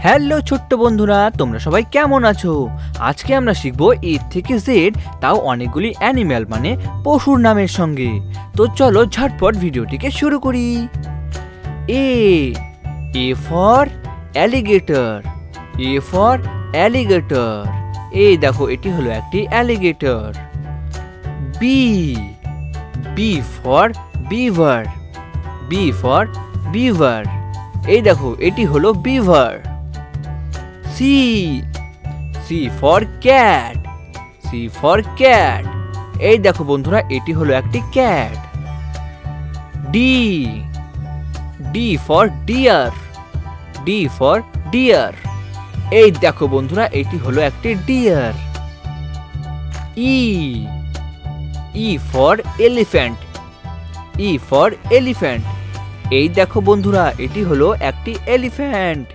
Hello ছোট্ট বন্ধুরা, তোমরা সবাই কেমন আছো? আজকে আমরা শিখবো এ থেকে জেড, তাও অনেকগুলি অ্যানিম্যাল মানে পশুর নামের সঙ্গে। তো চলো ঝটপট ভিডিওটিকে শুরু করি। A for alligator. A for alligator. এই দেখো, এটি হলো একটি alligator. B for beaver. B for beaver. এই দেখো, এটি হলো beaver. C for cat. C for cat. এই দেখো বন্ধুরা, এটি হলো একটি cat. D for deer. D for deer. এই দেখো বন্ধুরা, এটি হলো একটি deer. E for elephant. E for elephant. এই দেখো বন্ধুরা, এটি হলো একটি elephant.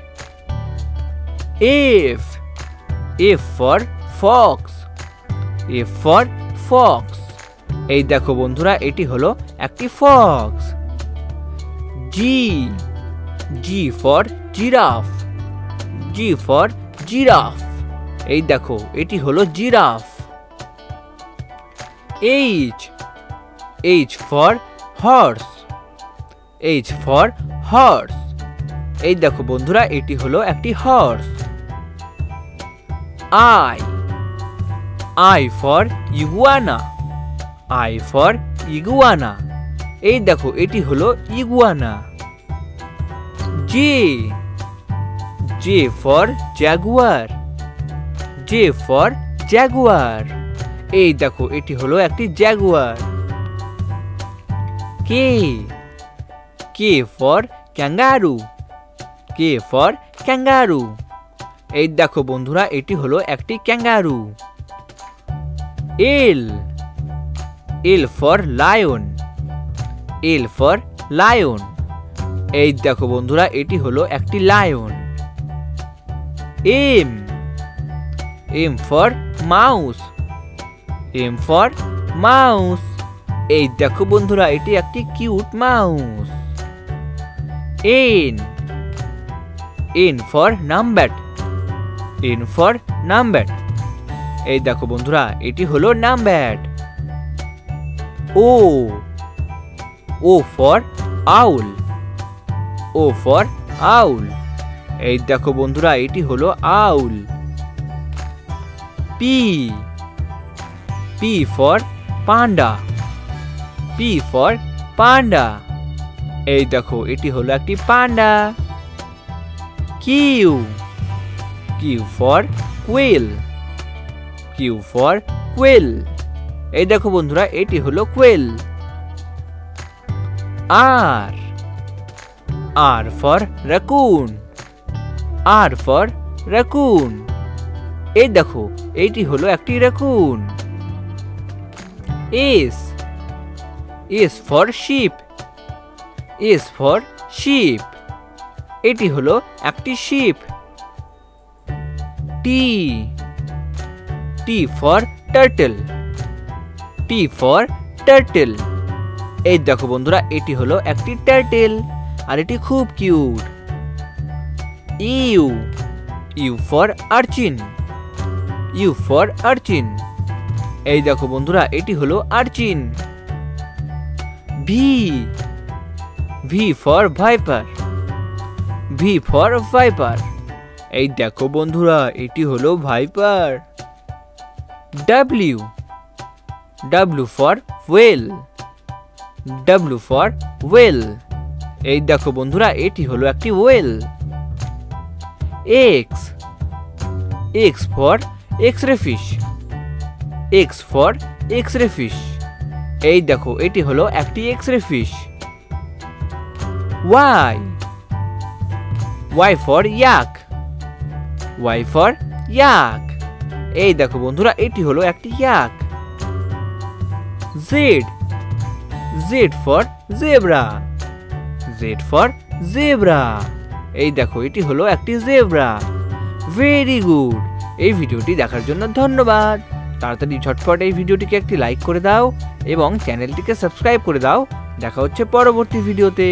F for fox. F for Fox. এই দেখো বন্ধুরা, এটি হলো একটি Fox. G for giraffe. G for giraffe. এই দেখো, এটি হলো giraffe. H for horse. H for horse. এই দেখো বন্ধুরা, এটি হলো একটি horse. I for iguana. I for iguana. এই দেখো, এটি হলো iguana. J for Jaguar. J for Jaguar. এই দেখো, এটি হলো একটি Jaguar. K for kangaroo. K for kangaroo. এই দেখো বন্ধুরা, এটি হলো একটি kangaroo. L for lion. L for lion. এই দেখো বন্ধুরা, এটি হলো একটি lion. M for mouse. M for mouse. এই দেখো বন্ধুরা, এটি একটি cute mouse. N for numbat. N for numbat. এই দেখো বন্ধুরা, এটি হলো নামব্যাট। O for owl. O for আউল। এই দেখো বন্ধুরা, এটি হলো owl. P for panda. P for panda. এই দেখো, এটি হলো একটি panda. Q for quail. Q for quail. এই দেখো বন্ধুরা, এটি হলো quail. R for raccoon. R for raccoon. এই দেখো, এটি হলো একটি raccoon. S for sheep. S for sheep. এটি হলো একটি sheep. T for turtle. T for turtle. এই দেখো বন্ধুরা, এটি হলো একটি টার্টল, আর এটি খুব cute. U for urchin. U for urchin. এই দেখো বন্ধুরা, এটি হলো urchin. V for viper. V for viper. এই দেখো বন্ধুরা, এটি হলো viper. W for whale. W for whale. এই দেখো বন্ধুরা, এটি হলো একটি whale. X for x ray fish. X for x ray fish. এই দেখো, এটি হলো একটি x ray fish. Y for yak. Y for yak. এই দেখো বন্ধুরা, এটি হলো একটি ইয়াক। Z for zebra. Z for zebra. এই দেখো, এটি হলো একটি জেব্রা। Very good. এই ভিডিওটি দেখার জন্য ধন্যবাদ। তাড়াতাড়ি ঝটপট এই ভিডিওটিকে একটি লাইক করে দাও এবং চ্যানেলটিকে সাবস্ক্রাইব করে দাও। দেখা হচ্ছে পরবর্তী ভিডিওতে।